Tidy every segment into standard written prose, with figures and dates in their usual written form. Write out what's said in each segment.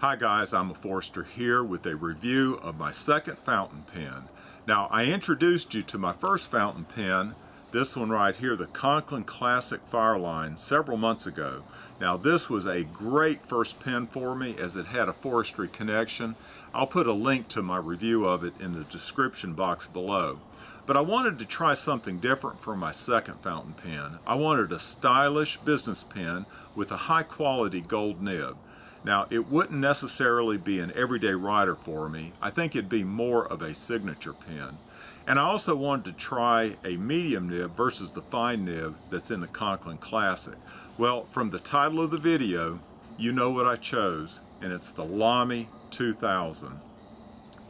Hi guys, I'm Forrester here with a review of my second fountain pen. Now I introduced you to my first fountain pen, this one right here, the Conklin Classic Fireline, several months ago. Now this was a great first pen for me as it had a forestry connection. I'll put a link to my review of it in the description box below. But I wanted to try something different for my second fountain pen. I wanted a stylish business pen with a high quality gold nib. Now, it wouldn't necessarily be an everyday writer for me. I think it'd be more of a signature pen. And I also wanted to try a medium nib versus the fine nib that's in the Conklin Classic. Well, from the title of the video, you know what I chose, and it's the Lamy 2000.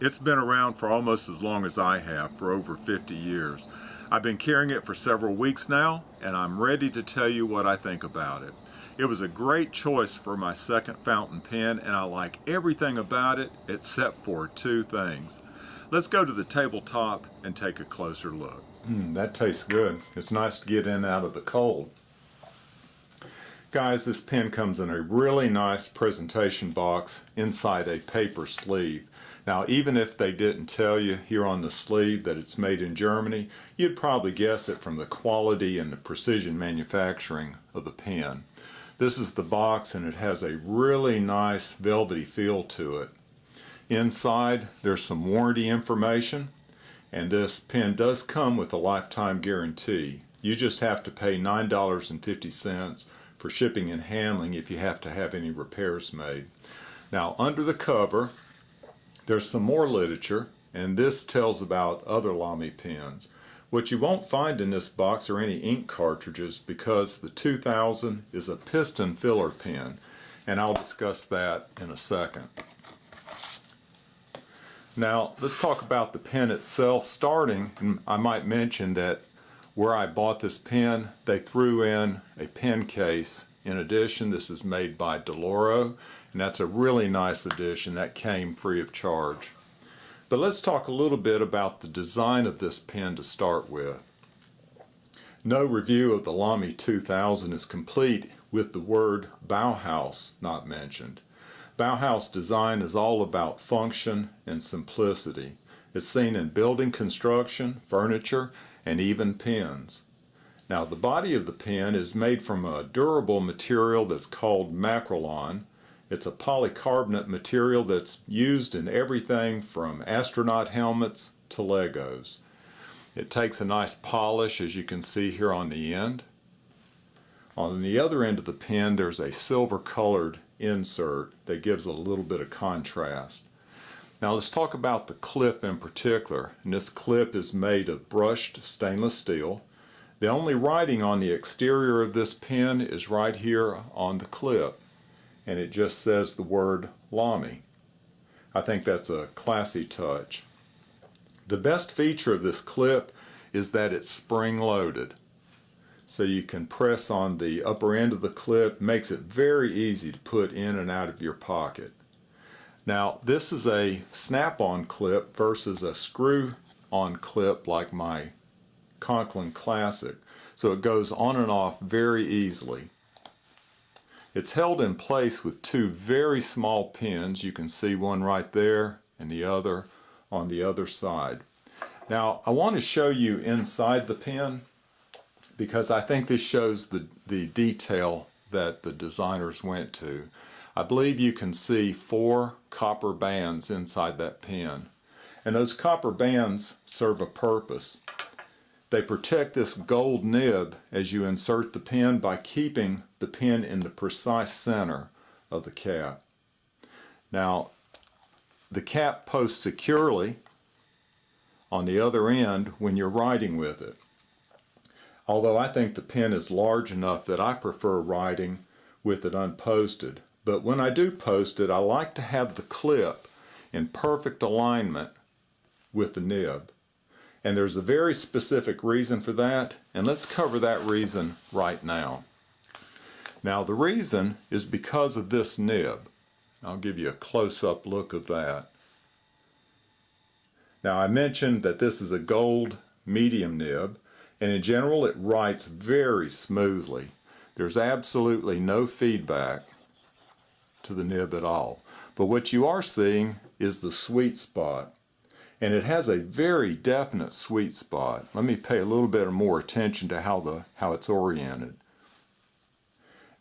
It's been around for almost as long as I have, for over 50 years. I've been carrying it for several weeks now, and I'm ready to tell you what I think about it. It was a great choice for my second fountain pen, and I like everything about it except for two things. Let's go to the tabletop and take a closer look. That tastes good. It's nice to get in and out of the cold. Guys, this pen comes in a really nice presentation box inside a paper sleeve. Now, even if they didn't tell you here on the sleeve that it's made in Germany, you'd probably guess it from the quality and the precision manufacturing of the pen. This is the box, and it has a really nice velvety feel to it. Inside there's some warranty information, and this pen does come with a lifetime guarantee. You just have to pay $9.50 for shipping and handling if you have to have any repairs made. Now, under the cover there's some more literature, and this tells about other Lamy pens. What you won't find in this box are any ink cartridges, because the 2000 is a piston filler pen, and I'll discuss that in a second. Now let's talk about the pen itself. Starting, and I might mention that where I bought this pen, they threw in a pen case in addition. This is made by Deloro, and that's a really nice addition that came free of charge. But let's talk a little bit about the design of this pen to start with. No review of the Lamy 2000 is complete with the word Bauhaus not mentioned. Bauhaus design is all about function and simplicity. It's seen in building construction, furniture, and even pens. Now, the body of the pen is made from a durable material that's called Macrolon. It's a polycarbonate material that's used in everything from astronaut helmets to Legos. It takes a nice polish, as you can see here on the end. On the other end of the pen there's a silver colored insert that gives a little bit of contrast. Now let's talk about the clip in particular. And this clip is made of brushed stainless steel. The only writing on the exterior of this pen is right here on the clip, and it just says the word Lamy. I think that's a classy touch. The best feature of this clip is that it's spring-loaded. So you can press on the upper end of the clip, makes it very easy to put in and out of your pocket. Now, this is a snap-on clip versus a screw-on clip like my Conklin Classic, so it goes on and off very easily. It's held in place with two very small pins. You can see one right there and the other on the other side. Now I want to show you inside the pen, because I think this shows the detail that the designers went to. I believe you can see 4 copper bands inside that pen, and those copper bands serve a purpose. They protect this gold nib as you insert the pen by keeping the pen in the precise center of the cap. Now, the cap posts securely on the other end when you're writing with it. Although I think the pen is large enough that I prefer writing with it unposted. But when I do post it, I like to have the clip in perfect alignment with the nib. And there's a very specific reason for that, and let's cover that reason right now. Now, the reason is because of this nib. I'll give you a close-up look of that. Now, I mentioned that this is a gold medium nib, and in general it writes very smoothly. There's absolutely no feedback. to the nib at all. But what you are seeing is the sweet spot. And it has a very definite sweet spot. Let me pay a little bit more attention to how it's oriented.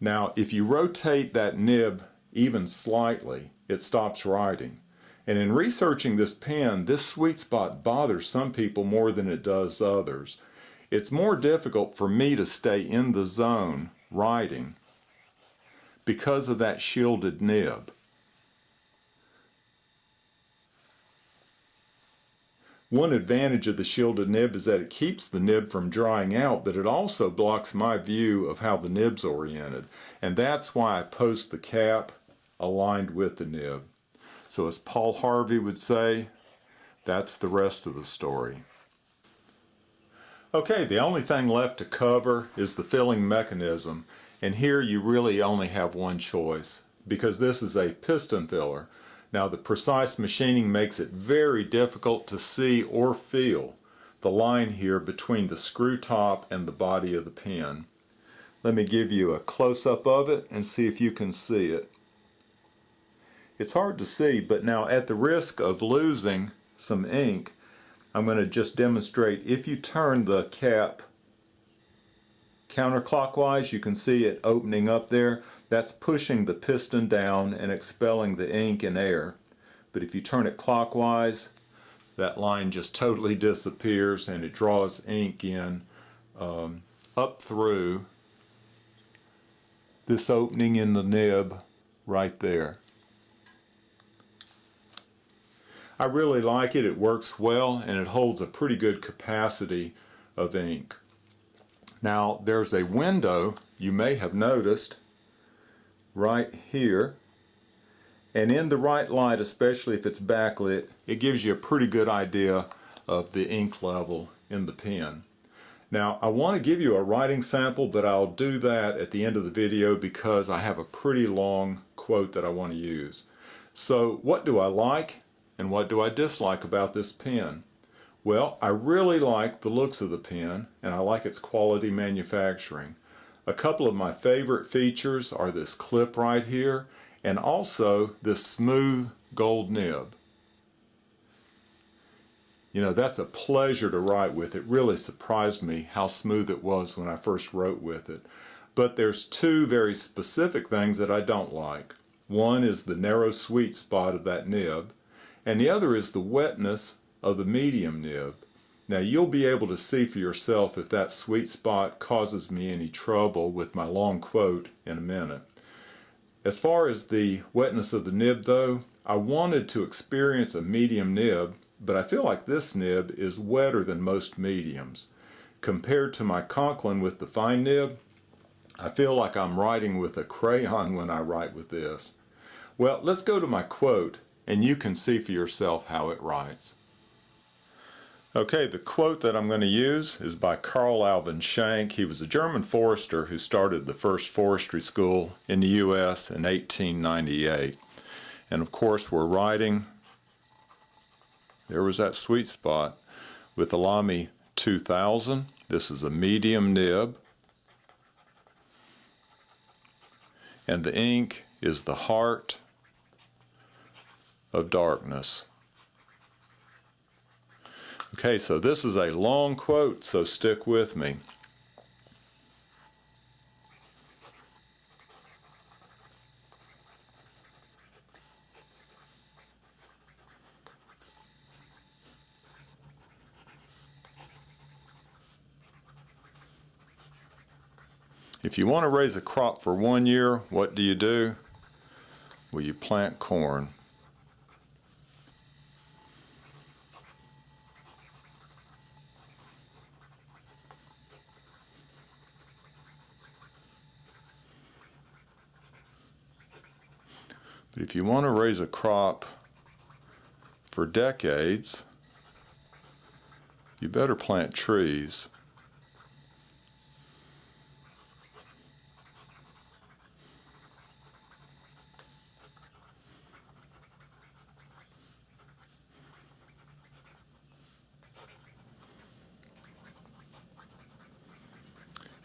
Now, if you rotate that nib even slightly, it stops writing. And in researching this pen, this sweet spot bothers some people more than it does others. It's more difficult for me to stay in the zone writing because of that shielded nib. One advantage of the shielded nib is that it keeps the nib from drying out, but it also blocks my view of how the nib's oriented. And that's why I post the cap aligned with the nib. So as Paul Harvey would say, that's the rest of the story. Okay, the only thing left to cover is the filling mechanism. And here you really only have one choice, because this is a piston filler. Now the precise machining makes it very difficult to see or feel the line here between the screw top and the body of the pen. Let me give you a close-up of it and see if you can see it. It's hard to see, but now at the risk of losing some ink, I'm going to just demonstrate. If you turn the cap counterclockwise, you can see it opening up there. That's pushing the piston down and expelling the ink and air. But if you turn it clockwise, that line just totally disappears and it draws ink in up through this opening in the nib right there. I really like it. It works well and it holds a pretty good capacity of ink. Now there's a window you may have noticed right here, and in the right light, especially if it's backlit, it gives you a pretty good idea of the ink level in the pen. Now I want to give you a writing sample, but I'll do that at the end of the video because I have a pretty long quote that I want to use. So what do I like and what do I dislike about this pen? Well, I really like the looks of the pen and I like its quality manufacturing. A couple of my favorite features are this clip right here and also this smooth gold nib. You know, that's a pleasure to write with. It really surprised me how smooth it was when I first wrote with it. But there's two very specific things that I don't like. One is the narrow sweet spot of that nib, and the other is the wetness of the medium nib. Now you'll be able to see for yourself if that sweet spot causes me any trouble with my long quote in a minute. As far as the wetness of the nib though, I wanted to experience a medium nib, but I feel like this nib is wetter than most mediums. Compared to my Conklin with the fine nib, I feel like I'm writing with a crayon when I write with this. Well, let's go to my quote and you can see for yourself how it writes. Okay, the quote that I'm going to use is by Carl Alvin Schenck. He was a German forester who started the first forestry school in the U.S. in 1898. And of course we're writing, there was that sweet spot, with the Lamy 2000. This is a medium nib. And the ink is the heart of darkness. Okay, so this is a long quote, so stick with me. If you want to raise a crop for 1 year, what do? Well, you plant corn. But if you want to raise a crop for decades, you better plant trees.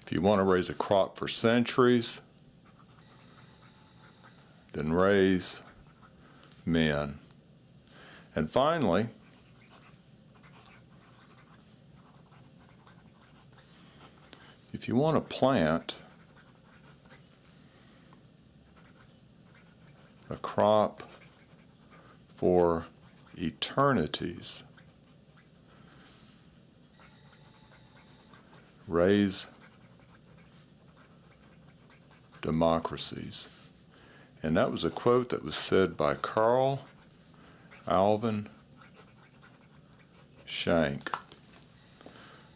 If you want to raise a crop for centuries, then and raise men. And finally, if you want to plant a crop for eternities, raise democracies. And that was a quote that was said by Carl Alvin Schenck,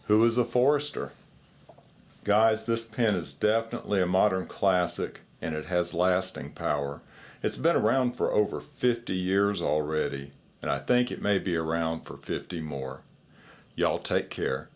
who was a forester. Guys, this pen is definitely a modern classic, and it has lasting power. It's been around for over 50 years already, and I think it may be around for 50 more. Y'all take care.